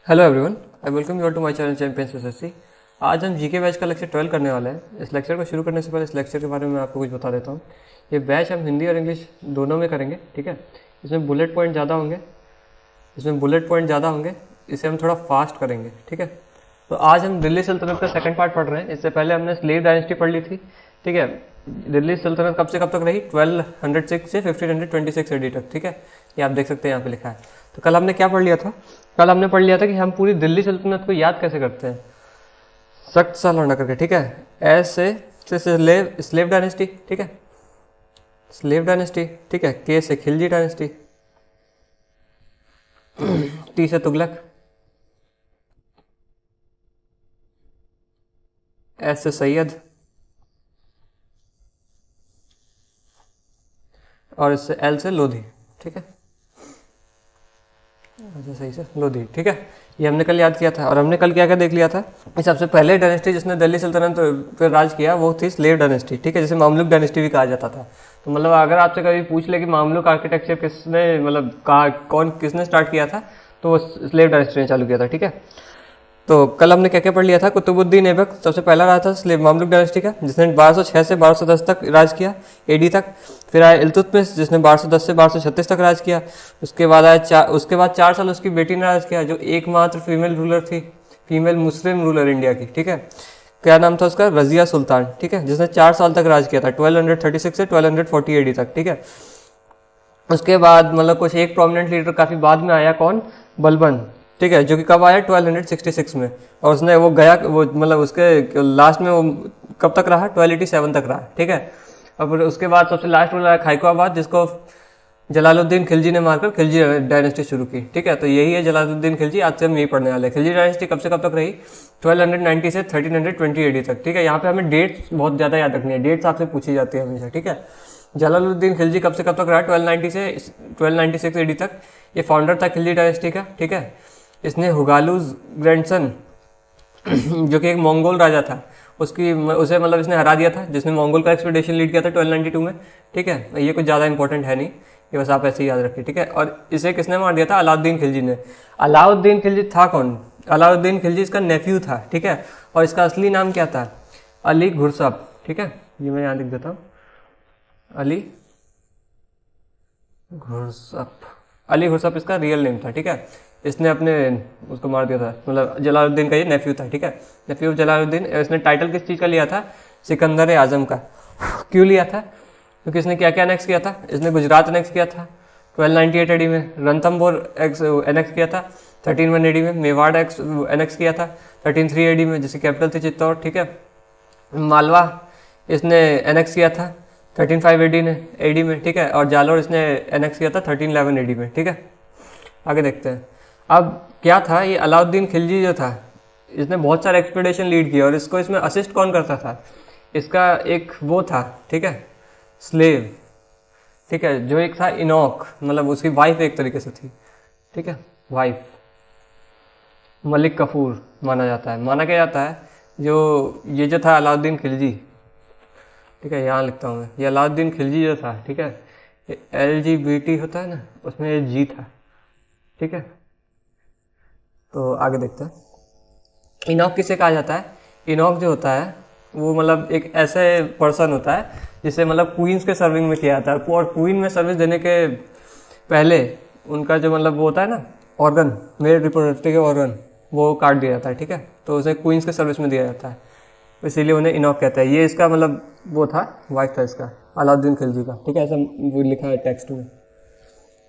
Hello everyone, I welcome you to my channel champions SSC. आज हम GK batch का lecture 12 करने वाले हैं। इस लेक्चर को शुरू करने से पहले इस लेक्चर के बारे में आपको कुछ बता देता हूँ। ये बैच हम हिंदी और इंग्लिश दोनों में करेंगे, ठीक है। इसमें बुलेट पॉइंट ज़्यादा होंगे, इसे हम थोड़ा फास्ट करेंगे, ठीक है। तो आज हम दिल्ली सल्तनत का सेकंड पार्ट पढ़ रहे हैं। इससे पहले हमने स्लेव डायनेस्टी पढ़ ली थी, ठीक है। दिल्ली सल्तनत कब से कब तक रही? 1206 से 1526 एडी तक, ठीक है। ये आप देख सकते हैं, यहाँ पे लिखा है। तो कल हमने क्या पढ़ लिया था? कल हमने पढ़ लिया था कि हम पूरी दिल्ली सल्तनत को याद कैसे करते हैं, सख्त सा लौंडा करके, ठीक है। एस से स्लेव डायनेस्टी, ठीक है, स्लेव डायनेस्टी, ठीक है। के से खिलजी डायनेस्टी, टी से तुगलक, एस से सैयद, और इससे एल से लोधी, ठीक है। अच्छा, सही से लोधी, ठीक है। ये हमने कल याद किया था। और हमने कल क्या क्या देख लिया था? सबसे पहले डायनेस्टी जिसने दिल्ली सल्तनत पर राज किया वो थी स्लेव डायनेस्टी, ठीक है, जिसे मामलुक डायनेस्टी भी कहा जाता था। तो मतलब अगर आपसे कभी पूछ ले कि मामलुक आर्किटेक्चर किसने मतलब किसने स्टार्ट किया था, तो वो स्लेव डायनेस्टी ने चालू किया था, ठीक है। तो कल हमने क्या क्या पढ़ लिया था? कुतुबुद्दीन ऐबक सबसे पहला राजा था स्लेव मामलुक डायनेस्टी का, जिसने 1206 से 1210 तक राज किया एडी तक। फिर आया इल्तुतमिश, जिसने 1210 से 1236 तक राज किया। उसके बाद आया उसके बाद 4 साल उसकी बेटी ने राज किया, जो एकमात्र फीमेल रूलर थी, फीमेल मुस्लिम रूलर इंडिया की, ठीक है। क्या नाम था उसका? रजिया सुल्तान, ठीक है, जिसने 4 साल तक राज किया था, 1236 से 1240 एडी तक, ठीक है। उसके बाद मतलब कुछ एक प्रोमिनेंट लीडर काफ़ी बाद में आया, कौन? बलबन, ठीक है, जो कि कब आया? 1266 में। और उसने वो गया, वो मतलब उसके लास्ट में वो कब तक रहा? 1287 तक रहा, ठीक है। अब उसके बाद सबसे लास्ट रूलर आया खाइकोआबाद, जिसको जलालुद्दीन खिलजी ने मारकर खिलजी डायनेस्टी शुरू की, ठीक है। तो यही है जलालुद्दीन खिलजी। आज से हम यही पढ़ने वाले हैं। खिलजी डायनेस्टी कब से कब तक रही? 1290 से 1320 एडी तक, ठीक है। यहाँ पे हमें डेट्स बहुत ज़्यादा याद रखनी है, डेट्स आपसे पूछी जाती है हमेशा, ठीक है। जलालुद्दीन खिलजी कब से कब तक रहा? 1290 से 1296 एडी तक। ये फाउंडर था खिलजी डायनेस्टी का, ठीक है। इसने हुगालूज ग्रैंडसन जो कि एक मंगोल राजा था, उसे मतलब इसने हरा दिया था, जिसने मंगोल का एक्सपीडिशन लीड किया था 1292 में, ठीक है। ये कुछ ज़्यादा इंपॉर्टेंट है नहीं, ये बस आप ऐसे ही याद रखिए, ठीक है। और इसे किसने मार दिया था? अलाउद्दीन खिलजी ने। अलाउद्दीन खिलजी था कौन? अलाउद्दीन खिलजी इसका नेफ्यू था, ठीक है। और इसका असली नाम क्या था? अली घुरसप, ठीक है। ये मैं यहाँ लिख देता हूँ, अली घुरसप। अली घुरसप इसका रियल नेम था, ठीक है। इसने अपने उसको मार दिया था, मतलब जलालुद्दीन का ये नेफ्यू था, ठीक है, नेफ्यू जलालुद्दीन। इसने टाइटल किस चीज़ का लिया था? सिकंदर आजम का। क्यों लिया था? क्योंकि इसने क्या क्या अनेक्स किया था? इसने गुजरात अनेक्स किया था 1298 एडी में, रणथंबोर एनेक्स किया था 1301 एडी में, मेवाड़ एनेक्स किया था 1303 एडी में, जिसकी कैपिटल थी चित्तौड़, ठीक है। मालवा इसने एनेक्स किया था 1305 एडी में, ठीक है। और जालोर इसने एनेक्स किया था 1311 एडी में, ठीक है। आगे देखते हैं। अब क्या था ये अलाउद्दीन खिलजी जो था, इसने बहुत सारे एक्सपीडिशन लीड किया, और इसको इसमें असिस्ट कौन करता था? इसका एक वो था, ठीक है, स्लेव, ठीक है, जो एक था इनोक, मतलब उसकी वाइफ एक तरीके से थी, ठीक है, वाइफ। मलिक कफूर माना जाता है, माना क्या जाता है, जो ये जो था अलाउद्दीन खिलजी, ठीक है, यहाँ लिखता हूँ मैं, ये अलाउद्दीन खिलजी जो था, ठीक है, ये LGBT होता है ना, उसमें ये जी था, ठीक है। तो आगे देखते हैं। इनॉक किसे कहा जाता है? इनॉक जो होता है वो मतलब एक ऐसे पर्सन होता है जिसे मतलब क्वींस के सर्विंग में किया जाता है, और क्वीन में सर्विस देने के पहले उनका जो मतलब वो होता है ना ऑर्गन, मेल रिप्रोडक्टिव ऑर्गन, वो काट दिया जाता है, ठीक है। तो उसे क्वींस के सर्विस में दिया जाता है, इसीलिए उन्हें इनॉक कहते हैं। ये इसका मतलब वो था, वाइफ था इसका, अलाउद्दीन खिलजी का, ठीक है, ऐसा वो लिखा है टेक्स्ट में,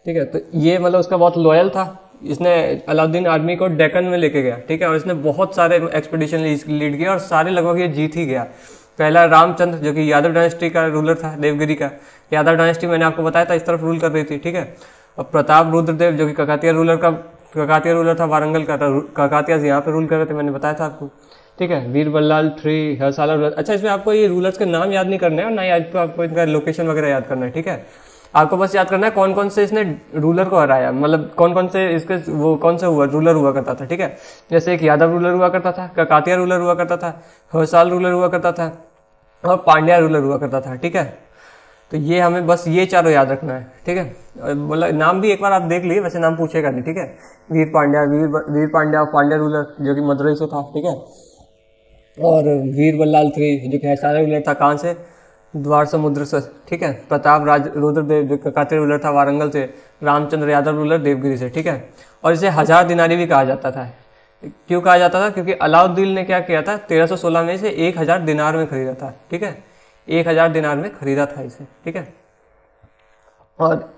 ठीक है। तो ये मतलब उसका बहुत लॉयल था। इसने अलाउद्दीन आर्मी को डेक्कन में लेके गया, ठीक है, और इसने बहुत सारे एक्सपीडिशन लीड किया, और सारे लगभग ये जीत ही गया। पहला रामचंद्र, जो कि यादव डायनेस्टी का रूलर था, देवगिरी का। यादव डायनेस्टी मैंने आपको बताया था इस तरफ रूल कर रही थी, ठीक है। और प्रताप रुद्रदेव, जो कि ककातिया रूलर था वारंगल का, ककातिया यहाँ पे रूल कर रहे थे, मैंने बताया था आपको, ठीक है। वीर बल्लाल थ्री, हरसाला रूलर। अच्छा, इसमें आपको ये रूलर्स के नाम याद नहीं करना है, और ना ही आपको इनका लोकेशन वगैरह याद करना है, ठीक है। आपको बस याद करना है कौन कौन से इसने रूलर को हराया, मतलब कौन कौन से इसके वो कौन सा रूलर हुआ करता था, ठीक है। जैसे एक यादव रूलर हुआ करता था, ककातिया रूलर हुआ करता था, हर्षाल रूलर हुआ करता था, और पांड्या रूलर हुआ करता था, ठीक है। तो ये हमें बस ये चारों याद रखना है, ठीक है। मतलब नाम भी एक बार आप देख लिए, वैसे नाम पूछेगा नहीं, ठीक है। वीर पांड्या, वीर पांड्या पांड्या रूलर जो कि मदुरई से था, ठीक है। और वीर बल्लाल थ्री जो कि हैसाना रूलर था, कहाँ से, द्वार समुद्र से, ठीक है। प्रताप राज रुद्रदेव जो काकतीय रूलर था वारंगल से। रामचंद्र यादव रूलर देवगिरी से, ठीक है। और इसे 1000 दिनारी भी कहा जाता था। क्यों कहा जाता था? क्योंकि अलाउद्दीन ने क्या किया था, 1316 में इसे 1000 दिनार में खरीदा था, ठीक है। 1000 दिनार में खरीदा था इसे, ठीक है। और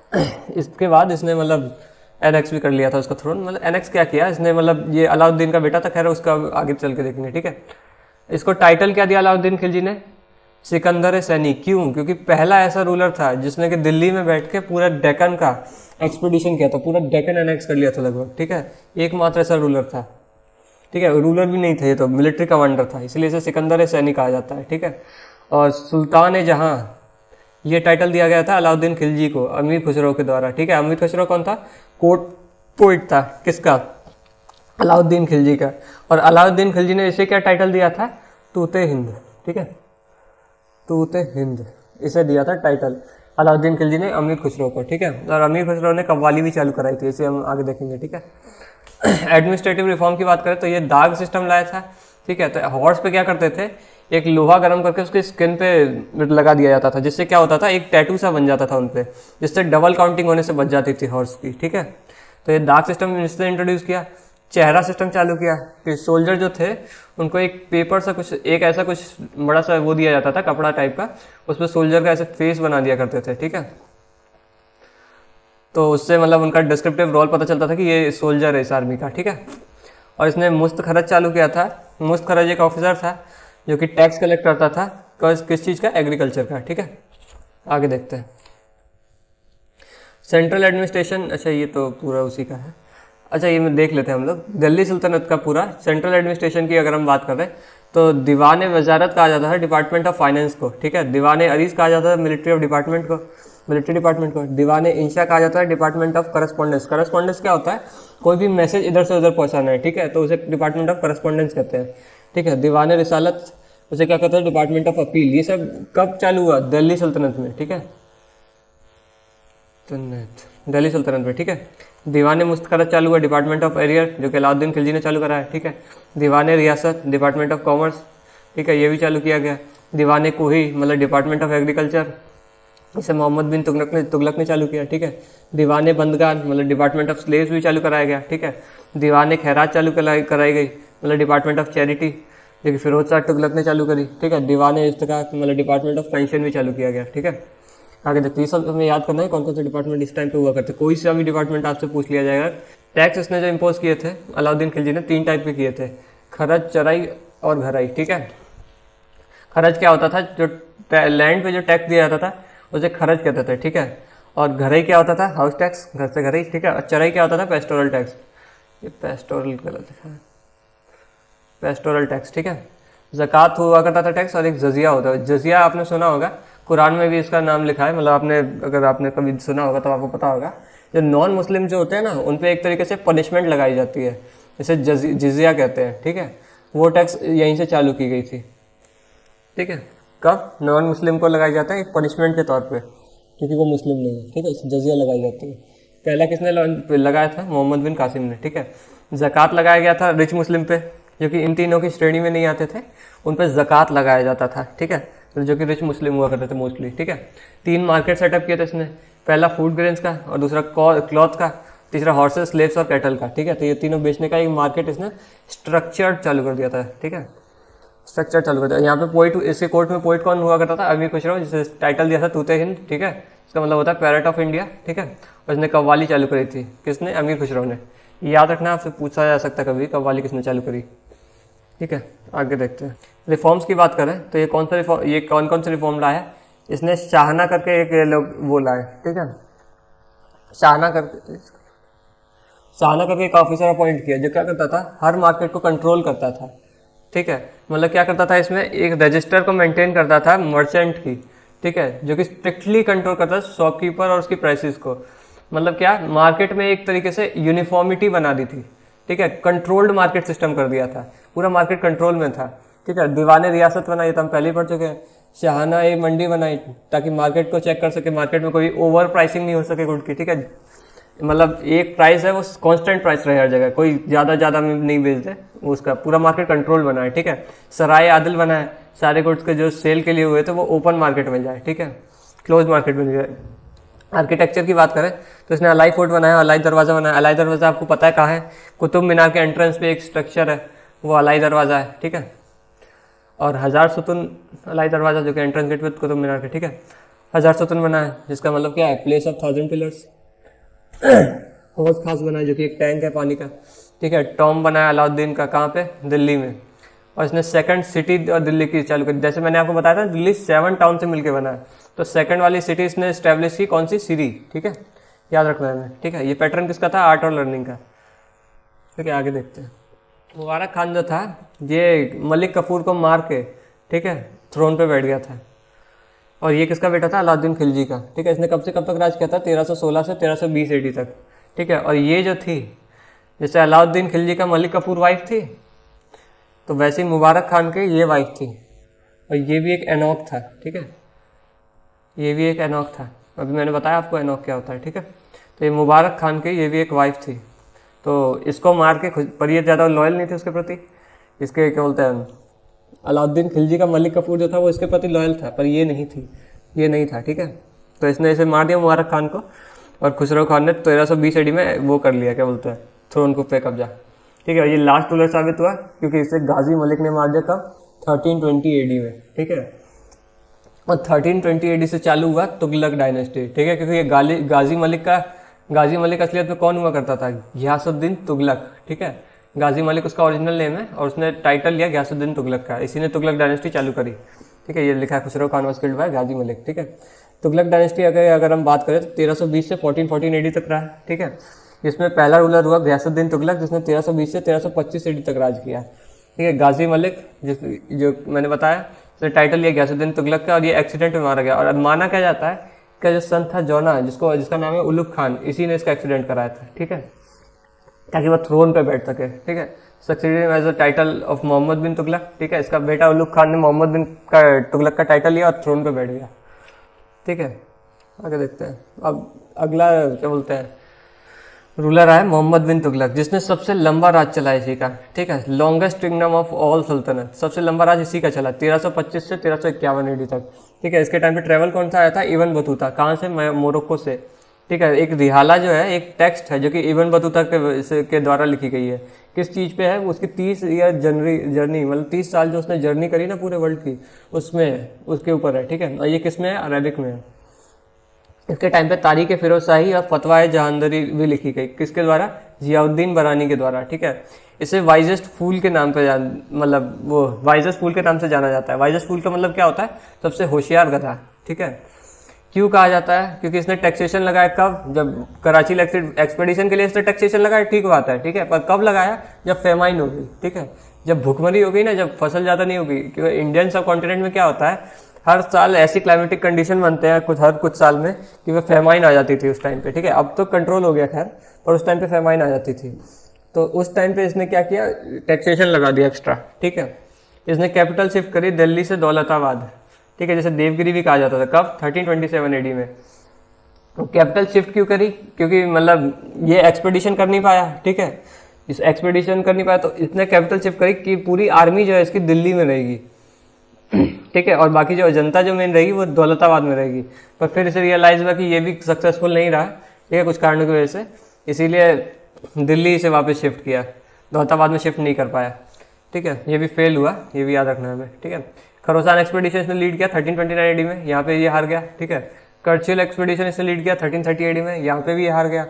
इसके बाद इसने मतलब एनेक्स भी कर लिया था उसका थ्रोन। मतलब एनेक्स क्या किया इसने, मतलब ये अलाउद्दीन का बेटा था, खैर उसका आगे चल के देखेंगे, ठीक है। इसको टाइटल क्या दिया अलाउद्दीन खिलजी ने? सिकंदर सैनी। क्यों? क्योंकि पहला ऐसा रूलर था जिसने कि दिल्ली में बैठ के पूरा डेक्कन का एक्सपीडिशन किया था, पूरा डेक्कन एनेक्स कर लिया था लगभग, ठीक है। एकमात्र ऐसा रूलर था, ठीक है। रूलर भी नहीं थे, ये तो मिलिट्री कमांडर था, इसलिए इसे सिकंदर सैनी कहा जाता है, ठीक है। और सुल्तान जहां, ये टाइटल दिया गया था अलाउद्दीन खिलजी को अमीर खुसरो के द्वारा, ठीक है। अमीर खुसरो कौन था? कोर्ट पोइट था, किसका? अलाउद्दीन खिलजी का। और अलाउद्दीन खिलजी ने इसे क्या टाइटल दिया था? तूते हिंद, ठीक है। तूते हिंद इसे दिया था टाइटल अलाउद्दीन खिलजी ने अमीर खुसरो को, ठीक है। और अमीर खुसरो ने कव्वाली भी चालू कराई थी, इसे हम आगे देखेंगे, ठीक है। एडमिनिस्ट्रेटिव रिफॉर्म की बात करें तो ये दाग सिस्टम लाया था, ठीक है। तो हॉर्स पे क्या करते थे, एक लोहा गर्म करके उसके स्किन पे लगा दिया जाता था, जिससे क्या होता था, एक टैटू सा बन जाता था उन पे, जिससे डबल काउंटिंग होने से बच जाती थी हॉर्स की, ठीक है। तो ये दाग सिस्टम इसने इंट्रोड्यूस किया। चेहरा सिस्टम चालू किया कि सोल्जर जो थे उनको एक पेपर सा कुछ, एक ऐसा कुछ बड़ा सा वो दिया जाता था, कपड़ा टाइप का, उस पर सोल्जर का ऐसे फेस बना दिया करते थे, ठीक है। तो उससे मतलब उनका डिस्क्रिप्टिव रोल पता चलता था कि ये सोल्जर है इस आर्मी का, ठीक है। और इसने मुफ्त खर्च चालू किया था। मुफ्त खर्च एक ऑफिसर था जो कि टैक्स कलेक्ट करता था, किस चीज़ का? एग्रीकल्चर का, ठीक है। आगे देखते हैं सेंट्रल एडमिनिस्ट्रेशन। अच्छा ये तो पूरा उसी का है। अच्छा ये में देख लेते हैं हम लोग दिल्ली सल्तनत का पूरा सेंट्रल एडमिनिस्ट्रेशन की अगर हम बात कर रहे हैं तो दीवान वजारत कहा जाता है डिपार्टमेंट ऑफ फाइनेंस को, ठीक है। दीवान अरीस कहा जाता है मिलिट्री ऑफ डिपार्टमेंट को, मिलिट्री डिपार्टमेंट को। दीवान इंशा कहा जाता है डिपार्टमेंट ऑफ करस्पॉन्डेंस। करस्पॉन्डेंस क्या होता है? कोई भी मैसेज इधर से उधर पहुंचाना है, ठीक है, तो उसे डिपार्टमेंट ऑफ करस्पॉन्डेंस कहते हैं, ठीक है। दीवान रिसालत उसे क्या कहते हैं? Department of appeal. ये सब कब चालू हुआ? दिल्ली सल्तनत में, ठीक है, दिल्ली सल्तनत में, ठीक है। दीवान मुस्तखरत चालू हुआ डिपार्टमेंट ऑफ एरियर, जो कि अलाउद्दीन खिलजी ने चालू करा है, ठीक है। दीवान रियासत डिपार्टमेंट ऑफ कॉमर्स, ठीक है, ये भी चालू किया गया। दीवान कोही मतलब डिपार्टमेंट ऑफ एग्रीकल्चर, इसे मोहम्मद बिन तुगलक ने चालू किया, ठीक है। दीवान बंदगान मतलब डिपार्टमेंट ऑफ स्लेव्स भी चालू कराया गया, ठीक है। दीवान खैरात चालू कराई गई मतलब डिपार्टमेंट ऑफ चैरिटी, जो कि फिरोज शाह तुगलक ने चालू करी, ठीक है। दीवान इस्तकाक मतलब डिपार्टमेंट ऑफ पेंशन भी चालू किया गया, ठीक है। आगे देखते हैं, ये सब हमें याद करना है कौन कौन से डिपार्टमेंट इस टाइम पे हुआ करते। कोई सा भी डिपार्टमेंट आपसे पूछ लिया जाएगा। टैक्स इसने जो इम्पोज किए थे अलाउद्दीन खिलजी ने 3 टाइप के किए थे, खरच, चराई और घराई, ठीक है। खरच क्या होता था? जो लैंड पे जो टैक्स दिया जाता था उसे खरच कहते थे, ठीक है। और घराई क्या होता था? हाउस टैक्स, घर से घराई, ठीक है। और चराई क्या होता था? Pastoral tax. ये पेस्टोरल गलत है, पेस्टोरल टैक्स, ठीक है। ज़कात हुआ करता था टैक्स, और एक जजिया होता है। जजिया आपने सुना होगा, कुरान में भी इसका नाम लिखा है, मतलब आपने अगर आपने कभी सुना होगा तो आपको पता होगा। जो नॉन मुस्लिम जो होते हैं ना उन पे एक तरीके से पनिशमेंट लगाई जाती है, जैसे जिजिया कहते हैं, ठीक है। वो टैक्स यहीं से चालू की गई थी, ठीक है। कब? नॉन मुस्लिम को लगाया जाता है एक पनिशमेंट के तौर पे, क्योंकि वो मुस्लिम नहीं है, ठीक है, जजिया लगाई जाती है। पहला किसने लगाया था? मोहम्मद बिन कासिम ने, ठीक है। ज़कात लगाया गया था रिच मुस्लिम पे, जो कि इन तीनों की श्रेणी में नहीं आते थे, उन पर ज़कात लगाया जाता था, ठीक है, जो कि रिच मुस्लिम हुआ करते थे मोस्टली, ठीक है। 3 मार्केट सेटअप किए थे इसने, पहला फूड ग्रेन्स का, और दूसरा क्लॉथ का, तीसरा हॉर्सेस, स्लेव्स और कैटल का, ठीक है। तो ये तीनों बेचने का एक मार्केट इसने स्ट्रक्चर चालू कर दिया था, ठीक है, स्ट्रक्चर चालू कर दिया। यहाँ पे पोइट, इसके कोर्ट में पोइट कौन हुआ करता था? अमीर खुसरो, जिसे टाइटल दिया था तूते हिंद, ठीक है, इसका मतलब होता है पैरट ऑफ इंडिया, ठीक है। और इसने कव्वाली चालू करी थी, किसने? अमीर खुसरो ने। याद रखना, आपसे पूछा जा सकता कभी कव्वाली किसने चालू करी, ठीक है। आगे देखते हैं रिफॉर्म्स की बात करें तो ये कौन सा रिफॉर्म, ये कौन कौन से रिफॉर्म लाया है? इसने शाहना करके एक लोग वो लाए, ठीक है, शाहना करके एक ऑफिसर अपॉइंट किया जो क्या करता था? हर मार्केट को कंट्रोल करता था, ठीक है। मतलब क्या करता था? इसमें एक रजिस्टर को मेंटेन करता था मर्चेंट की, ठीक है, जो कि स्ट्रिक्टली कंट्रोल करता था शॉपकीपर और उसकी प्राइसेस को। मतलब क्या? मार्केट में एक तरीके से यूनिफॉर्मिटी बना दी थी, ठीक है, कंट्रोल्ड मार्केट सिस्टम कर दिया था, पूरा मार्केट कंट्रोल में था, ठीक है। दीवाने रियासत बनाई, तो हम पहले ही पढ़ चुके हैं। शाहाना ये मंडी बनाई ताकि मार्केट को चेक कर सके, मार्केट में कोई ओवर प्राइसिंग नहीं हो सके गुड की, ठीक है। मतलब एक प्राइस है वो कांस्टेंट प्राइस रहे हर जगह, कोई ज़्यादा में नहीं बेच दे, उसका पूरा मार्केट कंट्रोल बना है, ठीक है। सराय आदिल बना है, सारे गुड्स के जो सेल के लिए हुए थे वो ओपन मार्केट में जाए, ठीक है, क्लोज मार्केट में जाए। आर्किटेक्चर की बात करें तो इसने अलाई फोर्ट बनाया, अलाई दरवाज़ा बनाया। अलाई दरवाज़ा आपको पता है कहाँ है? कुतुब मीनार के एंट्रेंस पे एक स्ट्रक्चर है, वो अलाई दरवाज़ा है, ठीक है। और 1000 सुतून अलाई दरवाज़ा जो कि एंट्रेंस गेट पे कुतुब मीनार के, ठीक है, 1000 सुतून बना है, जिसका मतलब क्या है? Place of 1000 pillars. हौज खास बना है जो कि एक टैंक है पानी का, ठीक है। टॉम बनाया अलाउद्दीन का, कहाँ पे? दिल्ली में। और इसने सेकंड सिटी और दिल्ली की चालू करी। जैसे मैंने आपको बताया था दिल्ली 7 टाउन से मिलकर बना है, तो सेकंड वाली सिटी इसने स्टैब्लिश की, कौन सी? सीरी, ठीक है, याद रखना है, ठीक है। ये पैटर्न किसका था? आर्ट और लर्निंग का, ठीक है। आगे देखते हैं। मुबारक खान जो था ये मलिक कफूर को मार के, ठीक है, थ्रोन पे बैठ गया था। और ये किसका बेटा था? अलाउद्दीन खिलजी का, ठीक है। इसने कब से कब तक राज किया था? 1316 से 1320 AD तक, ठीक है। और ये जो थी, जैसे अलाउद्दीन खिलजी का मलिक कफूर वाइफ थी, तो वैसे ही मुबारक खान के ये वाइफ थी, और ये भी एक एनॉक था, ठीक है, ये भी एक एनॉक था। अभी मैंने बताया आपको एनॉक क्या होता है, ठीक है। तो ये मुबारक खान के ये भी एक वाइफ थी, तो इसको मार के पर ये ज़्यादा लॉयल नहीं थे उसके प्रति। इसके क्या बोलते हैं, अलाउद्दीन खिलजी का मलिक कफूर जो था वो इसके प्रति लॉयल था, पर ये नहीं थी, ये नहीं था, ठीक है। तो इसने इसे मार दिया मुबारक खान को, और खुसरो खान ने 1320 AD में वो कर लिया, क्या बोलते हैं, थ्रोन को पे कब्जा, ठीक है। ये लास्ट रूलर साबित हुआ क्योंकि इसे गाजी मलिक ने मार दिया कब? 1320 AD में, ठीक है। और 1320 AD से चालू हुआ तुगलक डायनेस्टी, ठीक है, क्योंकि ये गाजी मलिक असलियत में कौन हुआ करता था? घियासुद्दीन तुगलक, ठीक है। गाजी मलिक उसका ओरिजिनल नेम है, और उसने टाइटल लिया घियासुद्दीन तुगलक का, इसी ने तुगलक डायनेस्टी चालू करी, ठीक है। ये लिखा है Khusro Khan was killed by Ghazi Malik, ठीक है। तुगलक डायनेस्टी अगर हम बात करें तो 1320 से 1414 AD तक रहा, ठीक है। इसमें पहला रूलर हुआ घियासुद्दीन तुगलक, जिसने 1320 से 1325 AD तक राज किया, ठीक है। गाजी मलिक जो मैंने बताया, तो टाइटल लिया घियासुद्दीन तुगलक का, और ये एक्सीडेंट में मारा गया। और माना क्या जाता है कि जो सन था जौना, जिसका नाम है उलुग खान, इसी ने इसका एक्सीडेंट कराया था, ठीक है, ताकि वह थ्रोन पे बैठ सके, ठीक है। Succeeded as the title of Mohammad bin Tughlaq, ठीक है। इसका बेटा उलुग खान ने मोहम्मद बिन तुगलक का टाइटल लिया और थ्रोन पे बैठ गया, ठीक है। आगे देखते हैं। अब अगला क्या बोलते हैं रूलर है मोहम्मद बिन तुगलक, जिसने सबसे लंबा राज चला इसी का, ठीक है। लॉन्गेस्ट किंगडम ऑफ ऑल सुल्तानत, सबसे लंबा राज इसी का चला 1325 से 1351 AD तक, ठीक है। इसके टाइम पे ट्रेवल कौन सा आया था? Ibn Battuta. कहाँ से? मोरक्को से, ठीक है। एक रिहाला जो है एक टेक्स्ट है जो कि इब्न बतूता के द्वारा लिखी गई है। किस चीज़ पे है? उसकी 30 ईयर जर्नी, मतलब 30 साल जो उसने जर्नी करी ना पूरे वर्ल्ड की, उसमें उसके ऊपर है, ठीक है। और ये किस में है? अरेबिक में है। इसके टाइम पे तारीख फिरोज शाही और फतवाए जहांदरी भी लिखी गई, किसके द्वारा? जियाउद्दीन बरानी के द्वारा, ठीक है। इसे वाइजेस्ट फूल के नाम पे मतलब वो वाइजेस्ट फूल के नाम से जाना जाता है। वाइजेस्ट फूल का मतलब क्या होता है? सबसे होशियार गधा, ठीक है। क्यों कहा जाता है? क्योंकि इसने टैक्सेशन लगाया कब? जब कराची एक्सपेडिशन के लिए इसने टैक्सेशन लगाया, ठीक बात है, ठीक है। पर कब लगाया? जब फेमाइन हो गई, ठीक है, जब भुखमरी हो गई ना, जब फसल ज़्यादा नहीं होगी। क्योंकि इंडियन सब कॉन्टिनेंट में क्या होता है, हर साल ऐसी क्लाइमेटिक कंडीशन बनते हैं हर कुछ साल में कि वह फेमाइन आ जाती थी उस टाइम पे, ठीक है। अब तो कंट्रोल हो गया खैर, पर उस टाइम पे फेमाइन आ जाती थी। तो उस टाइम पे इसने क्या किया? टैक्सेशन लगा दिया एक्स्ट्रा, ठीक है। इसने कैपिटल शिफ्ट करी दिल्ली से दौलताबाद, ठीक है, जैसे देवगिरी भी कहा जाता था। कब? 1327 AD में। तो कैपिटल शिफ्ट क्यों करी? क्योंकि मतलब ये एक्सपेडिशन कर नहीं पाया, ठीक है, इस एक्सपेडिशन कर नहीं पाया, तो इसने कैपिटल शिफ्ट करी कि पूरी आर्मी जो है इसकी दिल्ली में रहेगी, ठीक है, और बाकी जो जनता जो मेन रहेगी वो दौलताबाद में रहेगी। पर फिर इसे रियलाइज हुआ कि ये भी सक्सेसफुल नहीं रहा, ठीक है, कुछ कारणों की वजह से, इसीलिए दिल्ली से वापस शिफ्ट किया, दौलताबाद में शिफ्ट नहीं कर पाया, ठीक है। ये भी फेल हुआ, ये भी याद रखना है हमें, ठीक है। खरोसान एक्सपेडिशन इसने लीड किया 1329 AD में, यहाँ पे ये हार गया, ठीक है। कर्चिल एक्सपेडिशन इसने लीड किया 1330 AD में, यहाँ पे भी ये हार गया।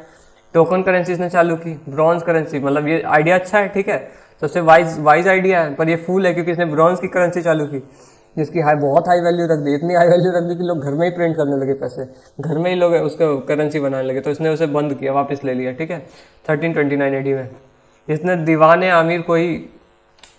टोकन करेंसी इसने चालू की, ब्रॉन्ज करेंसी, मतलब ये आइडिया अच्छा है, ठीक है, सबसे वाइज आइडिया है, पर ये फूल है क्योंकि इसने ब्रॉन्ज की करेंसी चालू की, जिसकी बहुत हाई वैल्यू रख दी, इतनी हाई वैल्यू रख दी कि लोग घर में ही प्रिंट करने लगे पैसे, घर में ही लोग उसको करेंसी बनाने लगे, तो इसने उसे बंद किया, वापस ले लिया, ठीक है, 1329 AD में। इसने दीवान आमिर को ही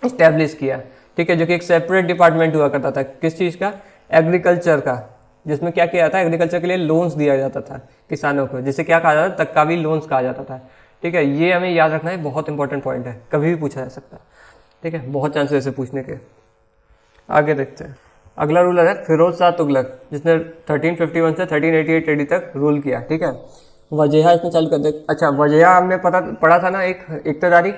इस्टेब्लिश किया, ठीक है, जो कि एक सेपरेट डिपार्टमेंट हुआ करता था, किस चीज़ का? एग्रीकल्चर का, जिसमें क्या किया था? एग्रीकल्चर के लिए लोन्स दिया जाता था किसानों को, जिसे क्या कहा जाता था? तकावी लोन्स कहा जाता था, ठीक है। ये हमें याद रखना है, बहुत इंपॉर्टेंट पॉइंट है, कभी भी पूछा जा सकता है, ठीक है, बहुत चांसेस ऐसे पूछने के। आगे देखते हैं। अगला रूलर है फिरोज शाह तुगलक, जिसने 1351 से 1388 एडी तक रूल किया, ठीक है। वजह इसमें चालू कर दे। अच्छा, वजह हमने पढ़ा था ना, एक इक्तदारी,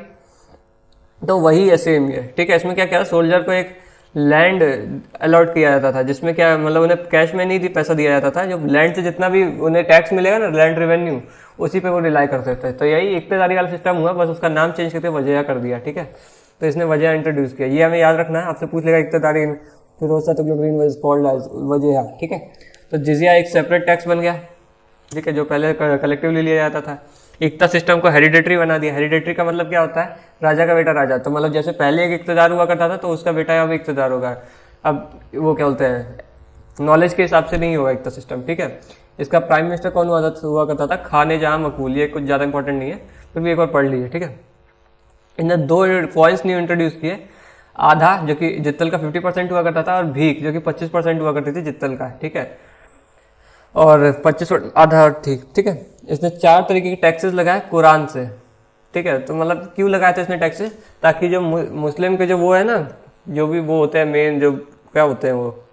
तो वही है सेम ये, ठीक है। इसमें क्या क्या सोल्जर को एक लैंड अलॉट किया जाता था, जिसमें क्या मतलब उन्हें कैश में नहीं पैसा दिया जाता था, जो लैंड से जितना भी उन्हें टैक्स मिलेगा ना, लैंड रेवेन्यू, उसी पे वो रिलाई करते थे। तो यही इक्तदारी वाला सिस्टम हुआ, बस उसका नाम चेंज करके वजह कर दिया, ठीक है। तो इसने वजह इंट्रोड्यूस किया, ये हमें याद रखना है, आपसे पूछ लेगा इक्तदारी Firoz Shah Tughlaq green was called as वजह, ठीक है। तो जिजिया एक सेपरेट टैक्स बन गया, ठीक है, जो पहले कलेक्टिवली लिया जाता था। इक्ता सिस्टम को हेरिडेटरी बना दिया। हेरिडेटरी का मतलब क्या होता है, राजा का बेटा राजा। तो मतलब जैसे पहले एक इक्तदार हुआ करता था, तो उसका बेटा अब इक्तदार होगा। अब वो क्या बोलते हैं, नॉलेज के हिसाब से नहीं होगा इक्ता सिस्टम, ठीक है। इसका प्राइम मिनिस्टर कौन हुआ करता था, खाने जहाँ मकबूल, ये कुछ ज़्यादा इंपॉर्टेंट नहीं है, फिर भी एक बार पढ़ लीजिए, ठीक है। इन्हें 2 कॉइन्स न्यू इंट्रोड्यूस किए, आधा जो कि जित्तल का 50% हुआ करता था, और भीख जो कि 25% हुआ करती थी जित्तल का, ठीक है। और 25 आधा, ठीक है। इसने 4 तरीके के टैक्सेस लगाए कुरान से, ठीक है। तो मतलब क्यों लगाए थे इसने टैक्सेस, ताकि जो मुस्लिम के जो वो है ना, जो भी वो होते हैं मेन, जो क्या होते हैं वो,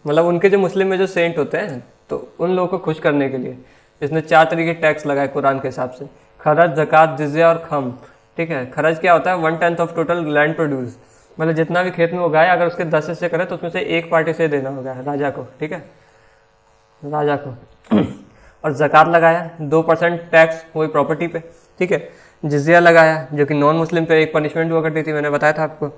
मतलब उनके जो मुस्लिम में जो सेंट होते हैं, तो उन लोगों को खुश करने के लिए इसने 4 तरीके के टैक्स लगाए कुरान के हिसाब से, खरज, ज़कात, जिज़्या और खम, ठीक है। खरज क्या होता है, 1/10 ऑफ टोटल लैंड प्रोड्यूस, मतलब जितना भी खेत में उगाए, अगर उसके 10 हिस्से करे तो उसमें से 1 पार्टी से देना होगा राजा को, ठीक है, राजा को। और ज़कात लगाया 2% टैक्स कोई प्रॉपर्टी पे, ठीक है। जिज़िया लगाया जो कि नॉन मुस्लिम पे एक पनिशमेंट हुआ करती थी, मैंने बताया था आपको।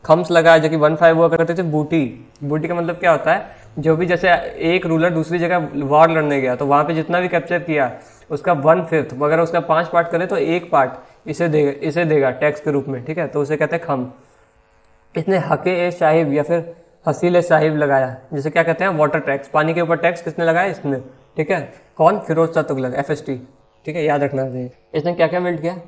खम्स लगाया जो कि 1/5 हुआ करते थे। बूटी, बूटी का मतलब क्या होता है, जो भी जैसे एक रूलर दूसरी जगह वॉर लड़ने गया, तो वहाँ पे जितना भी कैप्चर किया उसका 1/5, अगर उसका 5 पार्ट करे तो 1 पार्ट इसे देगा टैक्स के रूप में, ठीक है। तो उसे कहते हैं खम। इसने हके ए साहिब या फिर हसील साहिब लगाया, जिसे क्या कहते हैं वाटर टैक्स, पानी के ऊपर टैक्स किसने लगाया, इसने, ठीक है। कौन, फिरोज शाह तुगलक, FST, ठीक है, याद रखना चाहिए। इसने क्या क्या बिल्ड किया,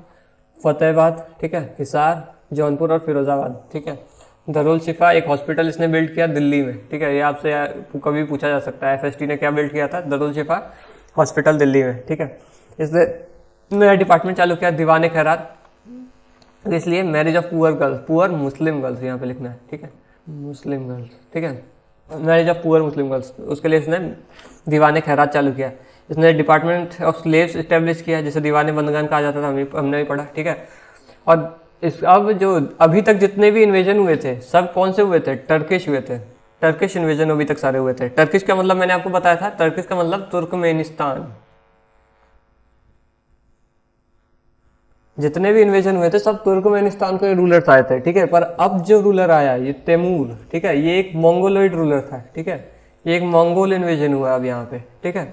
फतेहाबाद, ठीक है, हिसार, जौनपुर और फिरोजाबाद, ठीक है। दरुल शिफा एक हॉस्पिटल इसने बिल्ड किया दिल्ली में, ठीक है। ये आपसे कभी पूछा जा सकता है, FST ने क्या बिल्ड किया था, दरुल शिफा हॉस्पिटल दिल्ली में, ठीक है। इसने नया डिपार्टमेंट चालू किया, दीवाने खैरात, इसलिए marriage of poor girls, poor Muslim girls यहाँ पे लिखना है, ठीक है, मुस्लिम गर्ल्स, ठीक है, marriage of poor Muslim girls, उसके लिए इसने दीवाने खैरात चालू किया। इसने डिपार्टमेंट ऑफ स्लेव्स इस्टेब्लिश किया, जैसे दीवाने बंदगान कहा जाता था, हमने भी पढ़ा, ठीक है। और इस अब जो अभी तक जितने भी इन्वेजन हुए थे, सब कौन से हुए थे, टर्किश हुए थे। टर्किश इन्वेजन अभी तक सारे हुए थे। टर्किश का मतलब मैंने आपको बताया था, टर्किश का मतलब तुर्कमेनिस्तान। जितने भी इन्वेजन हुए थे सब तुर्कमेनिस्तान के रूलर्स आए थे, ठीक है। पर अब जो रूलर आया ये तैमूर, ठीक है, ये एक मंगोलोइड रूलर था, ठीक है। ये एक मंगोल इन्वेजन हुआ अब यहाँ पे, ठीक है,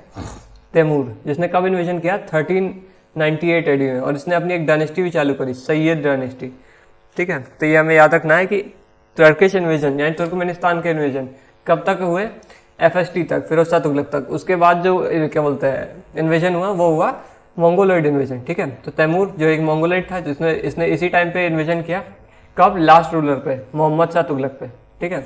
तैमूर, जिसने कब इन्वेजन किया, 1398 एडी में। और इसने अपनी एक डायनेस्टी भी चालू करी, सैयद डायनेस्टी, ठीक है। तो ये हमें याद रखना है कि टर्किश इन्वेजन यानी तुर्कमेनिस्तान के इन्वेजन कब तक हुए, FST तक, फिरोज शाह तुगलक तक। उसके बाद जो क्या बोलते हैं इन्वेजन हुआ, वो हुआ मंगोलोइड इन्वेजन, ठीक है। तो तैमूर जो एक मंगोलोइड था, जिसने इसने इसी टाइम पे इन्वेजन किया, कब, लास्ट रूलर पे, मोहम्मद शाह तुगलक पे, ठीक है,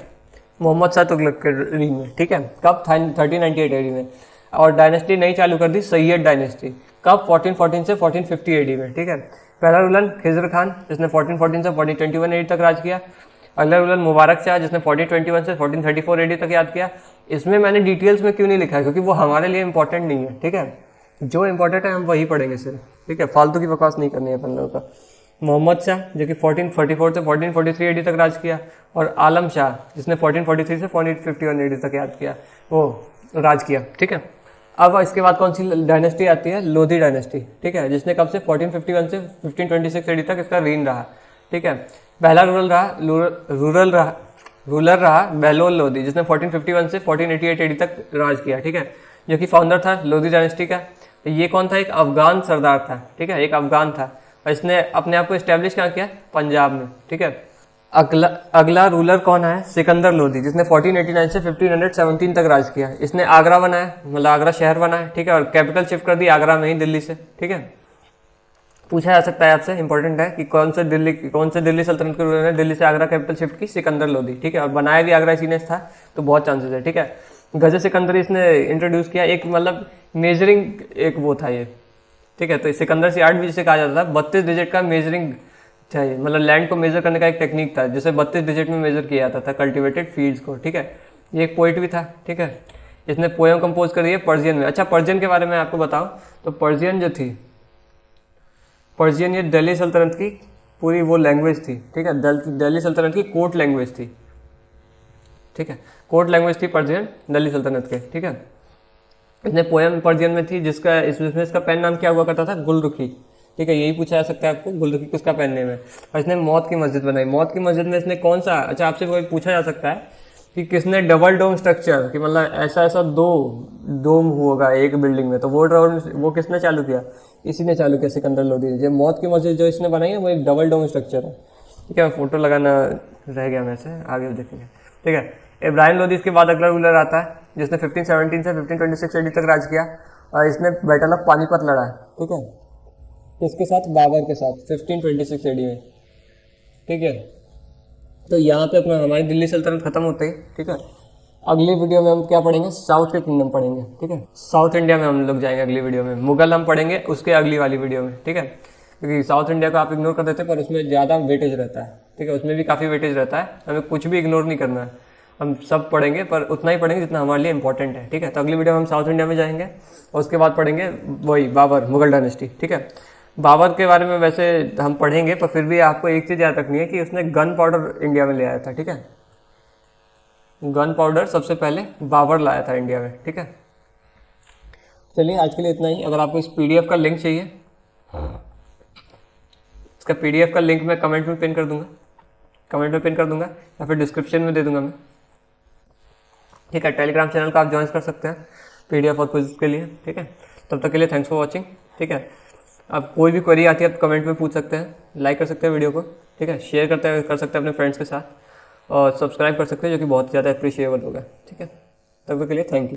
मोहम्मद शाह तुगलक के रीन में, ठीक है, कब, 1398 एडी में। और डायनेस्टी नई चालू कर दी, सैयद डायनेस्टी, कब, 1414 से 1450 एडी में, ठीक है। पहला रूलर खिजर खान, जिसने 1414 से 1421 एडी तक राज किया। अगला रूलर मुबारक शाह, जिसने 1421 से 1434 एडी तक याद किया। इसमें मैंने डिटेल्स में क्यों नहीं लिखा है, क्योंकि वो हमारे लिए इंपॉर्टेंट नहीं है, ठीक है। जो इंपॉर्टेंट है हम वही पढ़ेंगे सिर्फ, ठीक है, फालतू की बकवास नहीं करनी है अपन लोगों का। मोहम्मद शाह जो कि 1444 से 1443 एडी तक राज किया। और आलम शाह जिसने 1443 से 1451 एडी तक याद किया, वो राज किया, ठीक है। अब इसके बाद कौन सी डायनेस्टी आती है, लोधी डायनेस्टी, ठीक है, जिसने कब से 1451 से 1526 एडी तक इसका रीन रहा, ठीक है। पहला रूलर रहा बेलोल लोधी, जिसने 1451 से 1488 एडी तक राज किया, ठीक है, जो कि फाउंडर था लोधी डायनेस्टी का। ये कौन था, एक अफगान सरदार था, ठीक है, एक अफगान था। और इसने अपने आप को इस्टेब्लिश कहाँ किया, पंजाब में, ठीक है। अगला रूलर कौन है, सिकंदर लोधी, जिसने 1489 से 1517 तक राज किया। इसने आगरा बनाया, मतलब आगरा शहर बनाया, ठीक है, और कैपिटल शिफ्ट कर दी आगरा में ही, दिल्ली से, ठीक है। पूछा जा सकता है आपसे, इंपॉर्टेंट है कि कौन से दिल्ली सल्तनत के रूलर ने दिल्ली से आगरा कैपिटल शिफ्ट की, सिकंदर लोधी, ठीक है। और बनाया भी आगरा इसी ने था, तो बहुत चांसेस है, ठीक है। गजे सिकंदरी इसने इंट्रोड्यूस किया, एक मतलब मेजरिंग एक वो था ये, ठीक है। तो सिकंदर से 8 भी जिसे कहा जाता था, 32 डिजिट का मेजरिंग चाहिए, मतलब लैंड को मेजर करने का एक टेक्निक था जिसे 32 डिजिट में मेजर किया जाता था कल्टिवेटेड फील्ड्स को, ठीक है। ये एक पोइट भी था, ठीक है। इसने पोएम कंपोज करी है पर्शियन में। अच्छा, पर्शियन के बारे में आपको बताऊं तो पर्शियन जो थी, पर्शियन ये दिल्ली सल्तनत की पूरी वो लैंग्वेज थी, ठीक है। दिल्ली सल्तनत की कोर्ट लैंग्वेज थी, ठीक है। कोर्ट लैंग्वेज थी पर्शियन दिल्ली सल्तनत के, ठीक है। इसने पोएम पर्शियन में थी जिसका इसका पेन नाम क्या हुआ करता था, गुलरुखी, ठीक है। यही पूछा जा सकता है आपको, गुलरुखी किसका पेन नेम है। और इसने मौत की मस्जिद बनाई। मौत की मस्जिद में इसने कौन सा, अच्छा आपसे कोई पूछा जा सकता है कि किसने डबल डोम स्ट्रक्चर, कि मतलब ऐसा ऐसा दो डोम होगा एक बिल्डिंग में, तो वो किसने चालू किया, इसी ने चालू किया, सिकंदर लोधी ने। जो मौत की मस्जिद जो इसने बनाई है वो एक डबल डोम स्ट्रक्चर है, ठीक है। फोटो लगाना रह गया मेरे से, आगे देखेंगे, ठीक है। इब्राहिम लोधी इसके बाद अगला रूलर आता है जिसने 1517 से 1526 एडी तक राज किया, और इसने बैटल ऑफ पानीपत लड़ा है, ठीक है। किसके साथ, बाबर के साथ, 1526 एडी में, ठीक है। तो यहाँ पे अपना हमारी दिल्ली सल्तनत खत्म होते ही, ठीक है। अगली वीडियो में हम क्या पढ़ेंगे, साउथ के किंगडम पढ़ेंगे, ठीक है। साउथ इंडिया में हम लोग जाएंगे अगली वीडियो में। मुगल हम पढ़ेंगे उसके अगली वाली वीडियो में, ठीक है। क्योंकि साउथ इंडिया को आप इग्नोर कर देते हैं, पर उसमें ज़्यादा वेटेज रहता है, ठीक है। उसमें भी काफ़ी वेटेज रहता है, हमें कुछ भी इग्नोर नहीं करना है। हम सब पढ़ेंगे, पर उतना ही पढ़ेंगे जितना हमारे लिए इंपॉर्टेंट है, ठीक है। तो अगली वीडियो में हम साउथ इंडिया में जाएंगे और उसके बाद पढ़ेंगे वही बाबर, मुगल डायनेस्टी, ठीक है। बाबर के बारे में वैसे हम पढ़ेंगे, पर फिर भी आपको एक चीज़ याद रखनी है कि उसने गन पाउडर इंडिया में ले आया था, ठीक है। गन पाउडर सबसे पहले बाबर लाया था इंडिया में, ठीक है। चलिए आज के लिए इतना ही। अगर आपको इस पीडीएफ का लिंक चाहिए, इसका पीडीएफ का लिंक मैं कमेंट में पिन कर दूंगा, या फिर डिस्क्रिप्शन में दे दूंगा मैं, ठीक है। टेलीग्राम चैनल का आप ज्वाइन कर सकते हैं पीडीएफ और क्विज के लिए, ठीक है। तब तक के लिए थैंक्स फॉर वॉचिंग, ठीक है। अब कोई भी क्वेरी आती है आप कमेंट में पूछ सकते हैं, लाइक कर सकते हैं वीडियो को, ठीक है। शेयर कर सकते हैं अपने फ्रेंड्स के साथ, और सब्सक्राइब कर सकते हैं, जो कि बहुत ज़्यादा अप्रिशिएबल होगा, ठीक है। तब तक के लिए थैंक यू।